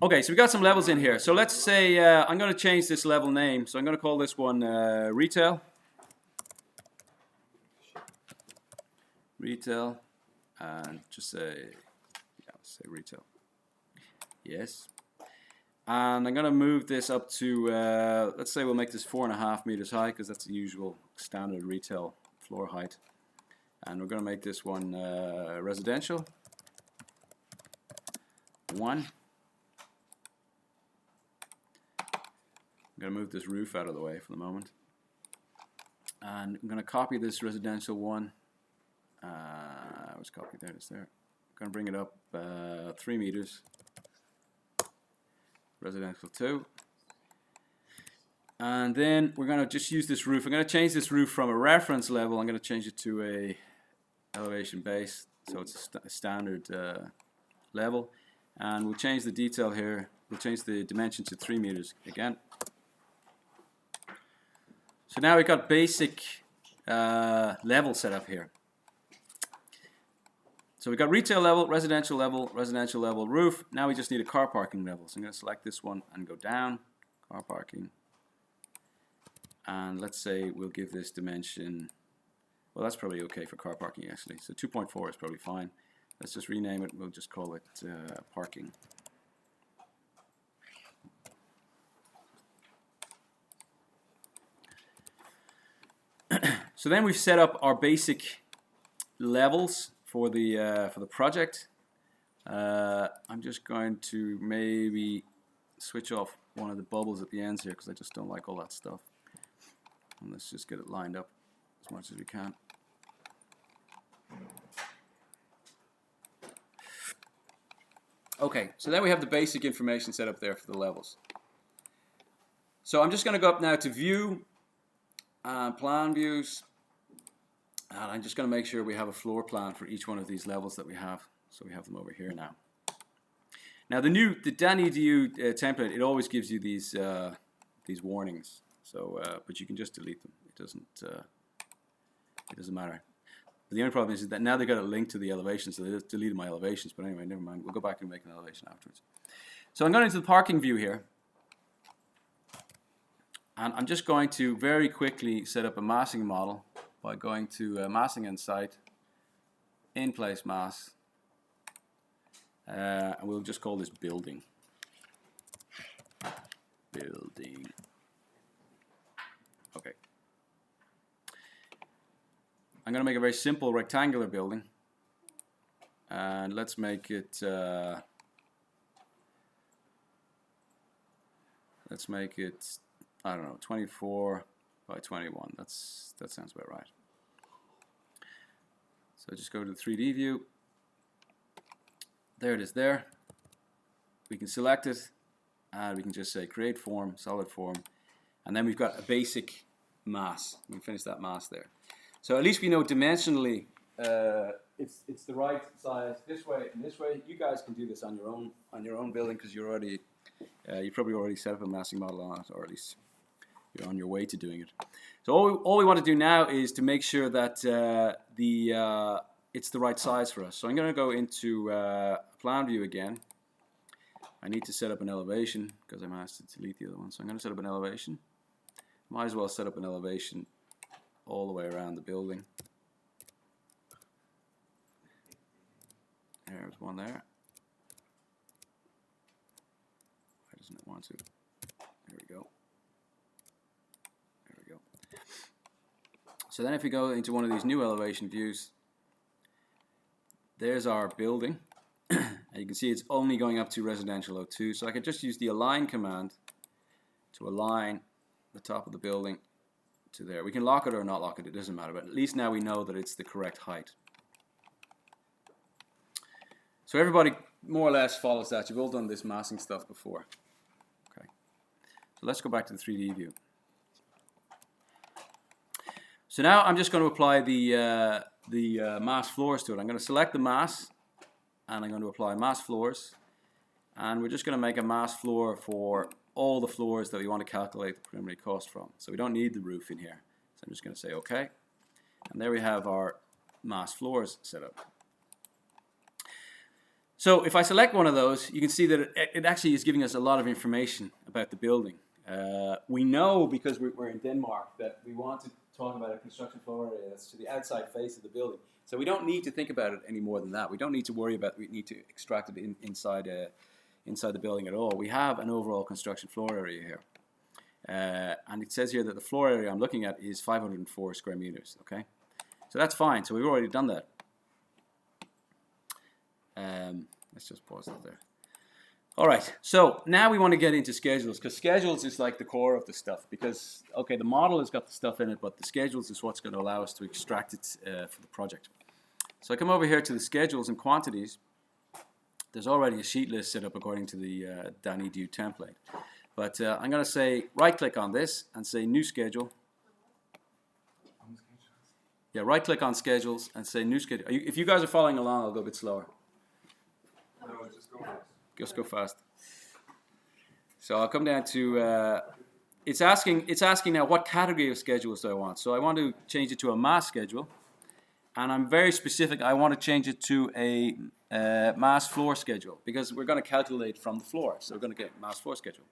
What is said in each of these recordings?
Okay, so we got some levels in here. So let's say I'm going to change this level name. So I'm going to call this one retail. Retail, and just say, yeah, let's say retail. Yes. And I'm going to move this up to, let's say we'll make this 4.5 meters high because that's the usual standard retail floor height. And we're going to make this one residential. 1. I'm going to move this roof out of the way for the moment. And I'm going to copy this residential 1. It was copied there, it's there. I'm going to bring it up 3 meters. Residential 2. And then we're going to just use this roof. I'm going to change this roof from a reference level. I'm going to change it to a elevation base. So it's a standard level. And we'll change the detail here. We'll change the dimension to 3 meters again. So now we've got basic level set up here. So we've got retail level, residential level, roof. Now we just need a car parking level. So I'm going to select this one and go down, car parking. And let's say we'll give this dimension, well, that's probably okay for car parking actually. So 2.4 is probably fine. Let's just rename it. We'll just call it parking. So then we've set up our basic levels for the project. I'm just going to maybe switch off one of the bubbles at the ends here because I just don't like all that stuff. And let's just get it lined up as much as we can. Okay, so then we have the basic information set up there for the levels. So I'm just going to go up now to View, Plan Views, and I'm just going to make sure we have a floor plan for each one of these levels that we have. So we have them over here now. Now the Dan.edu template, it always gives you these warnings. So, but you can just delete them. It doesn't matter. But the only problem is that now they've got a link to the elevation, so they just deleted my elevations. But anyway, never mind. We'll go back and make an elevation afterwards. So I'm going into the parking view here. And I'm just going to very quickly set up a massing model by going to Massing and Site, In Place Mass, and we'll just call this Building. Building. Okay. I'm going to make a very simple rectangular building, and let's make it. I don't know, 24 by 21. That sounds about right. So just go to the 3D view. There it is there. We can select it, and we can just say create form, solid form, and then we've got a basic mass. We can finish that mass there. So at least we know dimensionally it's the right size this way and this way. You guys can do this on your own building because you're already you probably already set up a massing model on it, or at least you're on your way to doing it. So all we want to do now is to make sure that it's the right size for us. So I'm going to go into plan view again. I need to set up an elevation because I'm asked to delete the other one. So I'm going to set up an elevation. Might as well set up an elevation all the way around the building. There's one there. Why doesn't it want to? There we go. There we go. So then if we go into one of these new elevation views, there's our building. And you can see it's only going up to residential O2. So I can just use the align command to align the top of the building to there. We can lock it or not lock it, it doesn't matter, but at least now we know that it's the correct height. So everybody more or less follows that. You've all done this massing stuff before. Okay. So let's go back to the 3D view. So now I'm just going to apply the mass floors to it. I'm going to select the mass, and I'm going to apply mass floors, and we're just going to make a mass floor for all the floors that we want to calculate the preliminary cost from. So we don't need the roof in here. So I'm just going to say OK. And there we have our mass floors set up. So if I select one of those, you can see that it actually is giving us a lot of information about the building. We know, because we're in Denmark, that we want to talk about a construction floor area that's to the outside face of the building. So we don't need to think about it any more than that. We don't need to worry about, we need to extract it inside the building at all. We have an overall construction floor area here. And it says here that the floor area I'm looking at is 504 square meters, okay? So that's fine, so we've already done that. Let's just pause that there. All right, so now we want to get into schedules, because schedules is like the core of the stuff. Because, okay, the model has got the stuff in it, but the schedules is what's going to allow us to extract it for the project. So I come over here to the schedules and quantities. There's already a sheet list set up according to the Dan.edu template. But I'm going to say right-click on this and say New Schedule. Yeah, right-click on Schedules and say New Schedule. If you guys are following along, I'll go a bit slower. No, just go fast. Just go fast. So I'll come down to, it's asking now what category of schedules do I want. So I want to change it to a mass schedule. And I'm very specific. I want to change it to a mass floor schedule, because we're going to calculate from the floor. So we're going to get mass floor schedule.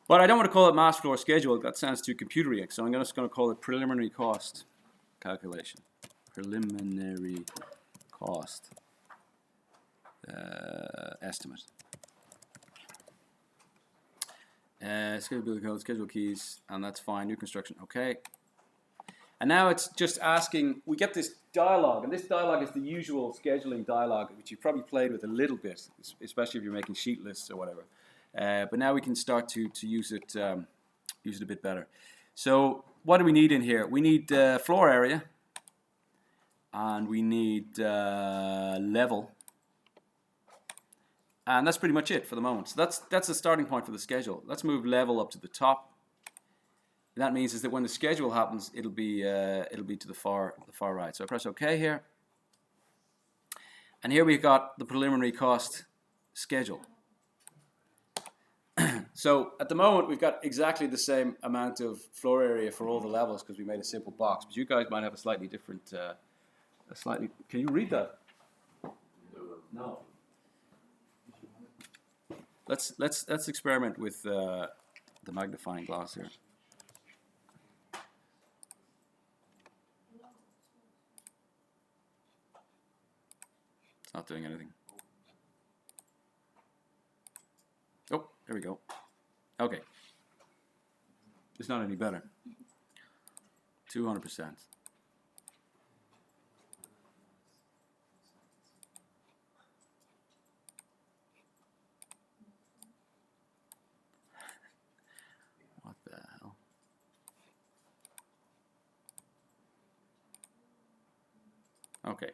But I don't want to call it mass floor schedule. That sounds too computery. So I'm just going to call it preliminary cost calculation. Preliminary cost estimate. Schedule building code, schedule keys, and that's fine. New construction, okay. And now it's just asking, we get this dialogue, and this dialogue is the usual scheduling dialogue, which you've probably played with a little bit, especially if you're making sheet lists or whatever. But now we can start to use it a bit better. So what do we need in here? We need floor area, and we need level, and that's pretty much it for the moment. So that's the starting point for the schedule. Let's move level up to the top. That means is that when the schedule happens, it'll be to the far right. So I press OK here, and here we've got the preliminary cost schedule. So at the moment we've got exactly the same amount of floor area for all the levels because we made a simple box. But you guys might have a slightly different, Can you read that? No. Let's experiment with the magnifying glass here. It's not doing anything. Oh, there we go. Okay. It's not any better. 200%. What the hell? Okay.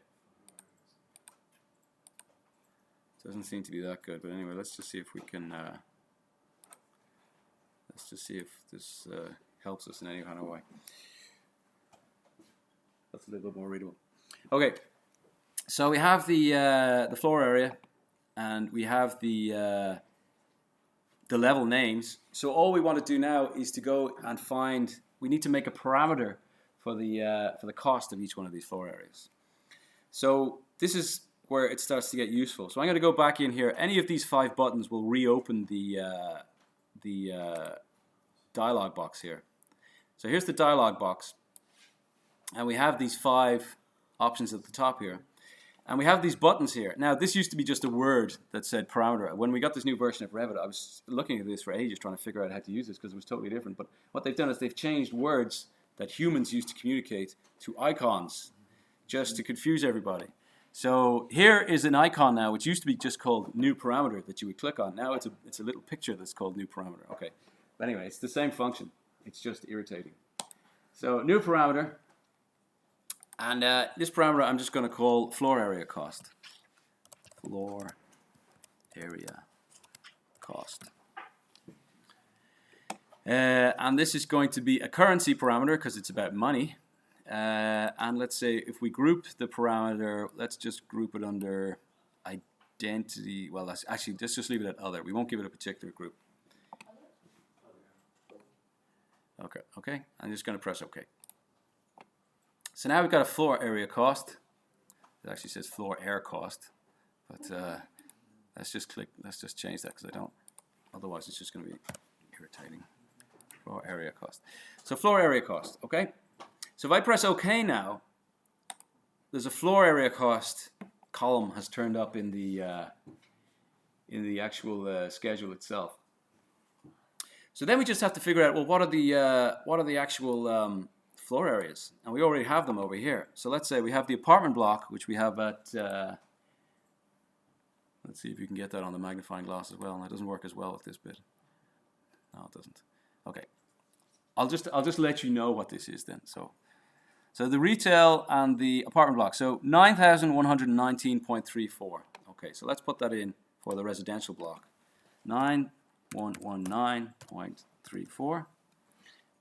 Doesn't seem to be that good, but anyway, let's just see if we can. Let's just see if this helps us in any kind of way. That's a little bit more readable. Okay, so we have the floor area, and we have the level names. So all we want to do now is to go and find. We need to make a parameter for the cost of each one of these floor areas. So this is where it starts to get useful. So I'm going to go back in here. Any of these 5 buttons will reopen the dialog box here. So here's the dialog box, and we have these 5 options at the top here, and we have these buttons here. Now this used to be just a word that said parameter. When we got this new version of Revit, I was looking at this for ages trying to figure out how to use this because it was totally different. But what they've done is they've changed words that humans used to communicate to icons just to confuse everybody. So here is an icon now, which used to be just called new parameter that you would click on. Now it's a little picture that's called new parameter. Okay, but anyway, it's the same function. It's just irritating. So new parameter, and this parameter I'm just going to call floor area cost. Floor area cost. And this is going to be a currency parameter because it's about money. And let's say if we group the parameter, let's just group it under identity. Well, let's just leave it at other. We won't give it a particular group. Okay. I'm just going to press OK. So now we've got a floor area cost. It actually says floor air cost. But let's just change that because I don't, otherwise it's just going to be irritating. Floor area cost. So floor area cost, okay? So if I press OK now, there's a floor area cost column has turned up in the actual schedule itself. So then we just have to figure out, well, what are the actual floor areas? And we already have them over here. So let's say we have the apartment block, which we have at, let's see if you can get that on the magnifying glass as well. And it doesn't work as well with this bit. No, it doesn't. Okay. I'll just let you know what this is then. So the retail and the apartment block. So 9,119.34. Okay, so let's put that in for the residential block. 9,119.34.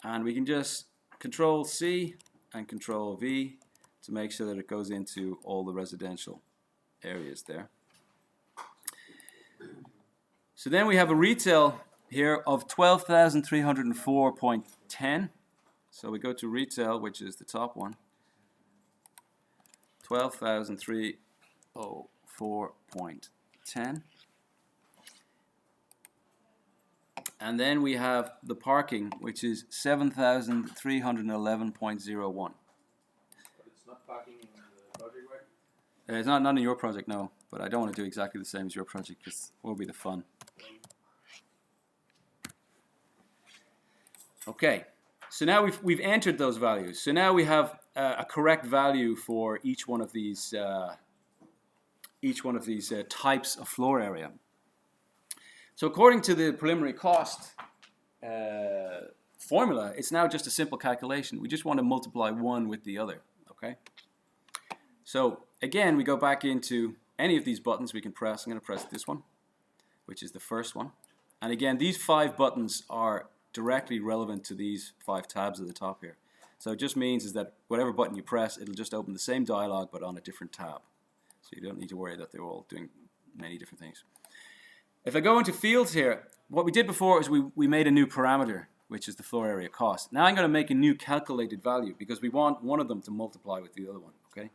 And we can just Control C and Control V to make sure that it goes into all the residential areas there. So then we have a retail here of 12,304.10. So we go to retail, which is the top one. 12,304.10. And then we have the parking, which is 7,311.01. But it's not parking in the project, right? It's not in your project, no. But I don't want to do exactly the same as your project because what will be the fun? Okay, so now we've entered those values. So now we have a correct value for each one of these types of floor area. So according to the preliminary cost formula, it's now just a simple calculation. We just want to multiply one with the other. Okay. So again, we go back into any of these buttons we can press. I'm going to press this one, which is the first one. And again, these 5 buttons are directly relevant to these 5 tabs at the top here. So it just means is that whatever button you press, it'll just open the same dialog but on a different tab. So you don't need to worry that they're all doing many different things. If I go into fields here, what we did before is we made a new parameter, which is the floor area cost. Now I'm going to make a new calculated value because we want one of them to multiply with the other one. Okay,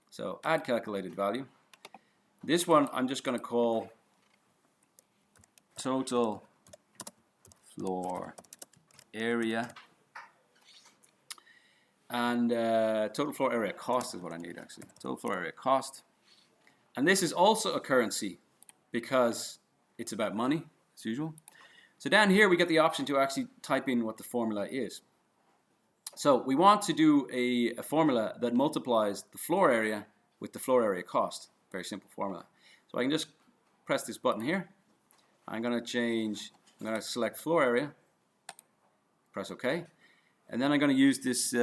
so add calculated value. This one I'm just going to call total floor area, and total floor area cost is what I need actually. Total floor area cost, and this is also a currency because it's about money as usual. So down here we get the option to actually type in what the formula is. So we want to do a formula that multiplies the floor area with the floor area cost. Very simple formula. So I can just press this button here. I'm going to select floor area, press OK, and then I'm going to use this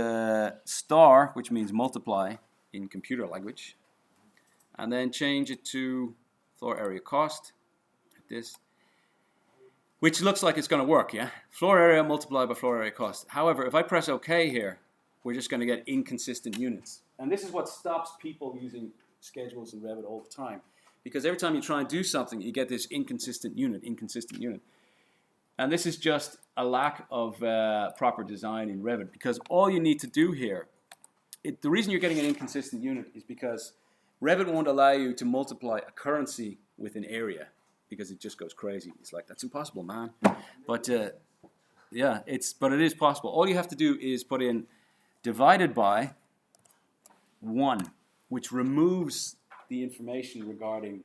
star, which means multiply in computer language, and then change it to floor area cost, like this, which looks like it's going to work, yeah? Floor area multiplied by floor area cost. However, if I press OK here, we're just going to get inconsistent units. And this is what stops people using schedules in Revit all the time. Because every time you try and do something, you get this inconsistent unit. And this is just a lack of proper design in Revit. Because all you need to do here, the reason you're getting an inconsistent unit is because Revit won't allow you to multiply a currency with an area. Because it just goes crazy. It's like, that's impossible, man. But yeah, but it is possible. All you have to do is put in divided by 1, which removes the information regarding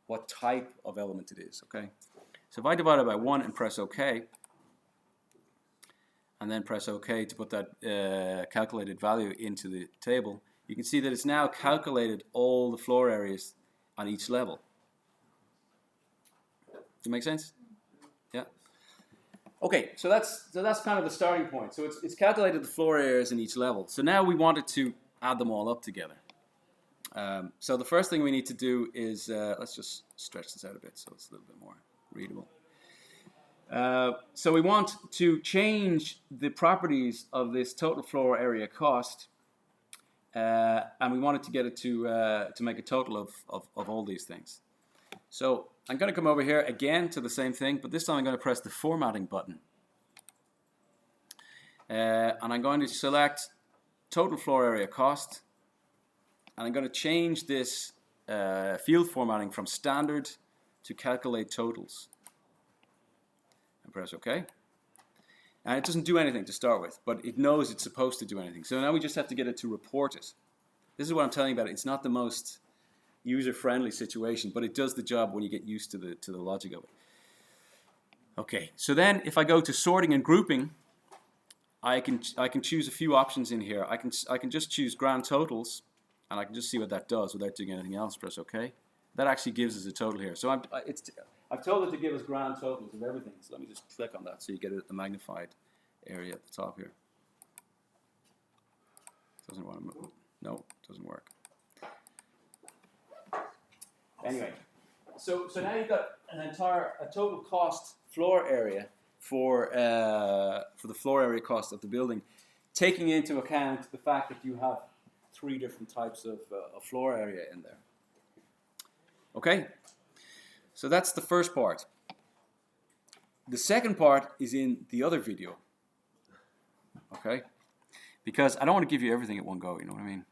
what type of element it is, okay? So if I divide it by 1 and press OK, and then press OK to put that calculated value into the table, you can see that it's now calculated all the floor areas on each level. Does it make sense? Yeah. Okay, so that's kind of the starting point. So it's calculated the floor areas in each level. So now we wanted to add them all up together. So the first thing we need to do is, let's just stretch this out a bit so it's a little bit more readable. So we want to change the properties of this total floor area cost, and we wanted to get it to make a total of all these things. So I'm going to come over here again to the same thing, but this time I'm going to press the formatting button. And I'm going to select total floor area cost. And I'm going to change this field formatting from standard to calculate totals. And press OK. And it doesn't do anything to start with, but it knows it's supposed to do anything. So now we just have to get it to report it. This is what I'm telling you about. It's not the most user-friendly situation, but it does the job when you get used to the logic of it. Okay, so then if I go to sorting and grouping, I can choose a few options in here. I can just choose grand totals, and I can just see what that does without doing anything else. Press OK. That actually gives us a total here. So I've told it to give us grand totals of everything. So let me just click on that so you get the magnified area at the top here. Doesn't want to move. No, doesn't work. Anyway, so now you've got a total cost floor area for the floor area cost of the building, taking into account the fact that you have 3 different types of floor area in there. Okay, so that's the first part. The second part is in the other video. Okay, because I don't want to give you everything at one go. You know what I mean?